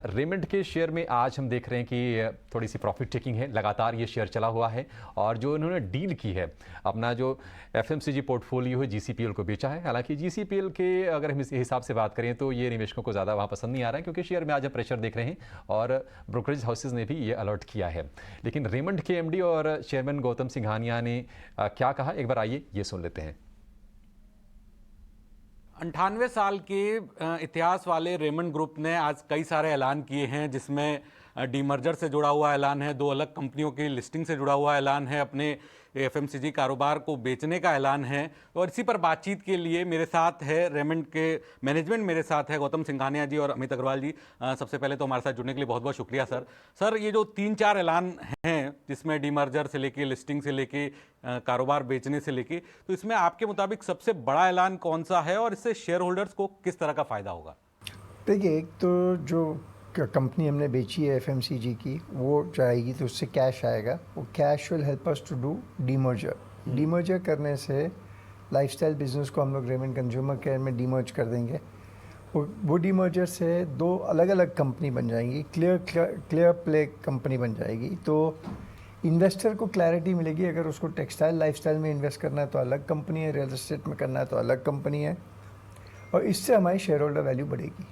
Raymond के share में आज हम देख रहे हैं कि थोड़ी सी प्रॉफिट टेकिंग है, लगातार ये शेयर चला हुआ है। और जो इन्होंने डील की है, अपना जो एफएमसीजी पोर्टफोलियो है जीसीपीएल को बेचा है। हालांकि जीसीपीएल के अगर हम इस हिसाब से बात करें तो ये निवेशकों को ज़्यादा वहाँ पसंद नहीं आ रहा है, क्योंकि शेयर में आज हम प्रेशर देख रहे हैं और ब्रोकरेज हाउसेज ने भी ये अलर्ट किया है। लेकिन रेमंड के एमडी और चेयरमैन गौतम सिंघानिया ने क्या कहा, एक बार आइए ये सुन लेते हैं। 98 साल के इतिहास वाले रेमंड ग्रुप ने आज कई सारे ऐलान किए हैं, जिसमें डीमर्जर से जुड़ा हुआ ऐलान है, 2 अलग कंपनियों की लिस्टिंग से जुड़ा हुआ ऐलान है, अपने एफएमसीजी कारोबार को बेचने का ऐलान है। और इसी पर बातचीत के लिए मेरे साथ है रेमंड के मैनेजमेंट, मेरे साथ है गौतम सिंघानिया जी और अमित अग्रवाल जी। सबसे पहले तो हमारे साथ जुड़ने के लिए बहुत बहुत शुक्रिया सर। सर, ये जो 3-4 ऐलान हैं, जिसमें डीमर्जर से लेके, लिस्टिंग से लेके, कारोबार बेचने से लेके, तो इसमें आपके मुताबिक सबसे बड़ा ऐलान कौन सा है और इससे शेयर होल्डर्स को किस तरह का फायदा होगा? देखिए, एक तो जो कंपनी हमने बेची है एफएमसीजी की, वो जाएगी तो उससे कैश आएगा। वो cash will help us to do demerger. Demerger करने से लाइफस्टाइल बिजनेस को हम लोग रेमंड कंज्यूमर केयर में डीमर्ज कर देंगे। वो डीमर्जर से 2 अलग अलग कंपनी बन जाएंगी, क्लियर प्ले कंपनी बन जाएगी। तो इन्वेस्टर को क्लैरिटी मिलेगी। अगर उसको टेक्सटाइल लाइफस्टाइल में इन्वेस्ट करना है तो अलग कंपनी है, रियल एस्टेट में करना है तो अलग कंपनी है, और इससे हमारी शेयर होल्डर वैल्यू बढ़ेगी।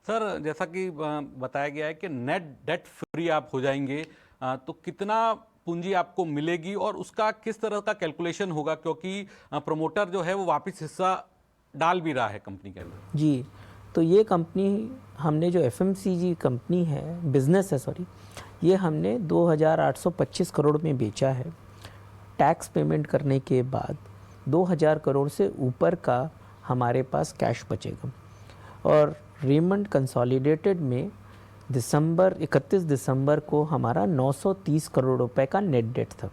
सर, जैसा कि बताया गया है कि नेट डेट फ्री आप हो जाएंगे, तो कितना पूंजी आपको मिलेगी और उसका किस तरह का कैलकुलेशन होगा, क्योंकि प्रमोटर जो है वो वापस हिस्सा डाल भी रहा है कंपनी के अंदर? जी, तो ये कंपनी हमने जो एफएमसीजी कंपनी है, बिजनेस है सॉरी, ये हमने 2825 करोड़ में बेचा है। टैक्स पेमेंट करने के बाद 2000 करोड़ से ऊपर का हमारे पास कैश बचेगा। और रेमंड कंसोलिडेटेड में 31 दिसंबर को हमारा 930 करोड़ रुपए का नेट डेट था।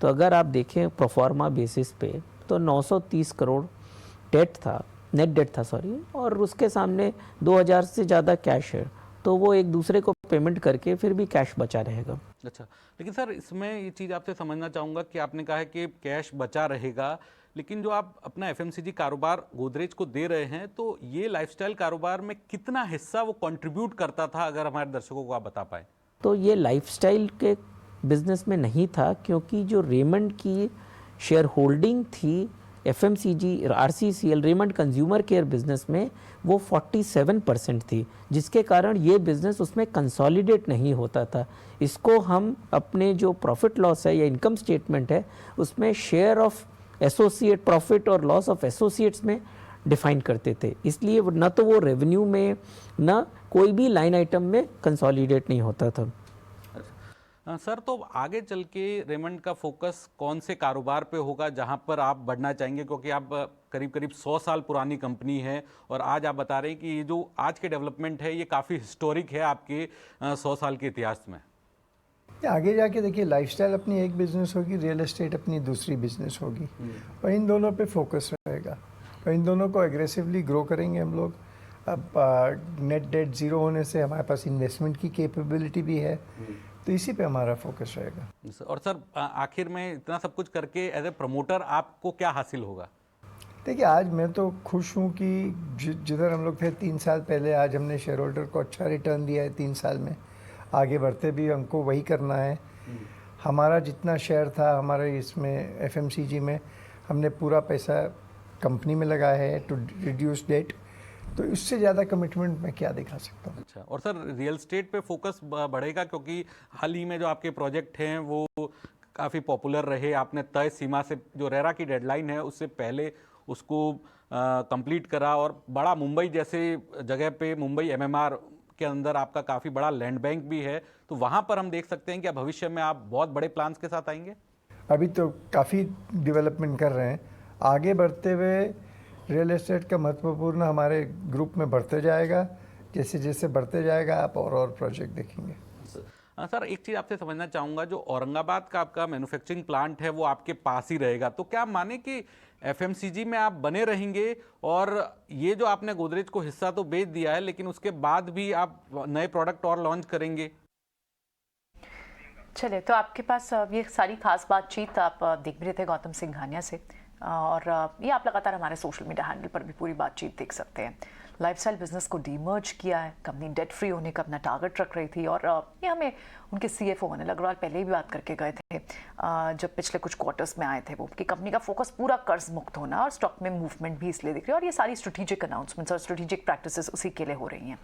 तो अगर आप देखें प्रोफॉर्मा बेसिस पे, तो 930 करोड़ डेट था, नेट डेट था सॉरी, और उसके सामने 2000 से ज़्यादा कैश है, तो वो एक दूसरे को पेमेंट करके फिर भी कैश बचा रहेगा। अच्छा, लेकिन सर इसमें ये चीज़ आपसे समझना चाहूँगा कि आपने कहा है कि कैश बचा रहेगा, लेकिन जो आप अपना एफएमसीजी कारोबार गोदरेज को दे रहे हैं, तो ये लाइफस्टाइल कारोबार में कितना हिस्सा वो कंट्रीब्यूट करता था, अगर हमारे दर्शकों को आप बता पाएँ? तो ये लाइफस्टाइल के बिजनेस में नहीं था, क्योंकि जो रेमंड की शेयर होल्डिंग थी FMCG RCCL Raymond consumer care business में, वो 47% थी, जिसके कारण ये बिजनेस उसमें कंसोलिडेट नहीं होता था। इसको हम अपने जो प्रॉफिट लॉस है या इनकम स्टेटमेंट है, उसमें शेयर ऑफ एसोसिएट प्रॉफिट और लॉस ऑफ एसोसिएट्स में डिफाइन करते थे। इसलिए न तो वो रेवेन्यू में, न कोई भी लाइन आइटम में कंसोलिडेट नहीं होता था। सर, तो आगे चल के रेमंड का फोकस कौन से कारोबार पे होगा जहां पर आप बढ़ना चाहेंगे, क्योंकि आप करीब करीब 100 साल पुरानी कंपनी है और आज आप बता रहे हैं कि ये जो आज के डेवलपमेंट है ये काफ़ी हिस्टोरिक है आपके 100 साल के इतिहास में। आगे जाके देखिए, लाइफस्टाइल अपनी एक बिजनेस होगी, रियल एस्टेट अपनी दूसरी बिजनेस होगी, और इन दोनों पे फोकस रहेगा और इन दोनों को एग्रेसिवली ग्रो करेंगे हम लोग। अब नेट डेट ज़ीरो होने से हमारे पास इन्वेस्टमेंट की कैपेबिलिटी भी है, तो इसी पे हमारा फोकस रहेगा। और सर, आखिर में इतना सब कुछ करके एज ए प्रमोटर आपको क्या हासिल होगा? देखिए, आज मैं तो खुश हूँ कि जिधर हम लोग थे 3 साल पहले, आज हमने शेयर होल्डर को अच्छा रिटर्न दिया है 3 साल में। आगे बढ़ते भी हमको वही करना है। हमारा जितना शेयर था हमारे इसमें एफएमसीजी में, हमने पूरा पैसा कंपनी में लगाया है टू रिड्यूस डेट, तो इससे ज़्यादा कमिटमेंट मैं क्या दिखा सकता हूँ। अच्छा, और सर रियल एस्टेट पे फोकस बढ़ेगा, क्योंकि हाल ही में जो आपके प्रोजेक्ट हैं वो काफ़ी पॉपुलर रहे। आपने तय सीमा से, जो रेरा की डेडलाइन है उससे पहले उसको कंप्लीट करा, और बड़ा मुंबई जैसे जगह पे, मुंबई एमएमआर के अंदर आपका काफ़ी बड़ा लैंड बैंक भी है, तो वहाँ पर हम देख सकते हैं कि भविष्य में आप बहुत बड़े प्लान्स के साथ आएंगे? अभी तो काफ़ी डेवलपमेंट कर रहे हैं। आगे बढ़ते हुए रियल एस्टेट का महत्वपूर्ण हमारे ग्रुप में बढ़ते जाएगा। जैसे जैसे बढ़ते जाएगा आप और प्रोजेक्ट देखेंगे। सर, एक चीज़ आपसे समझना चाहूँगा, जो औरंगाबाद का आपका मैन्युफैक्चरिंग प्लांट है वो आपके पास ही रहेगा, तो क्या माने कि एफएमसीजी में आप बने रहेंगे, और ये जो आपने गोदरेज को हिस्सा तो बेच दिया है, लेकिन उसके बाद भी आप नए प्रोडक्ट और लॉन्च करेंगे? चलिए, तो आपके पास ये सारी खास बातचीत आप देख भी रहे थे गौतम सिंघानिया से, और ये आप लगातार हमारे सोशल मीडिया हैंडल पर भी पूरी बातचीत देख सकते हैं। लाइफस्टाइल बिजनेस को डीमर्ज किया है, कंपनी डेट फ्री होने का अपना टारगेट रख रही थी और ये हमें उनके CFO अनिल अग्रवाल पहले ही भी बात करके गए थे जब पिछले कुछ क्वार्टर्स में आए थे वो कि कंपनी का फोकस पूरा कर्ज मुक्त होना और स्टॉक में मूवमेंट भी इसलिए दिख रही है और ये सारी स्ट्रेटेजिक अनाउंसमेंट्स और स्ट्रेटेजिक प्रैक्टिसेस उसी के लिए हो रही हैं।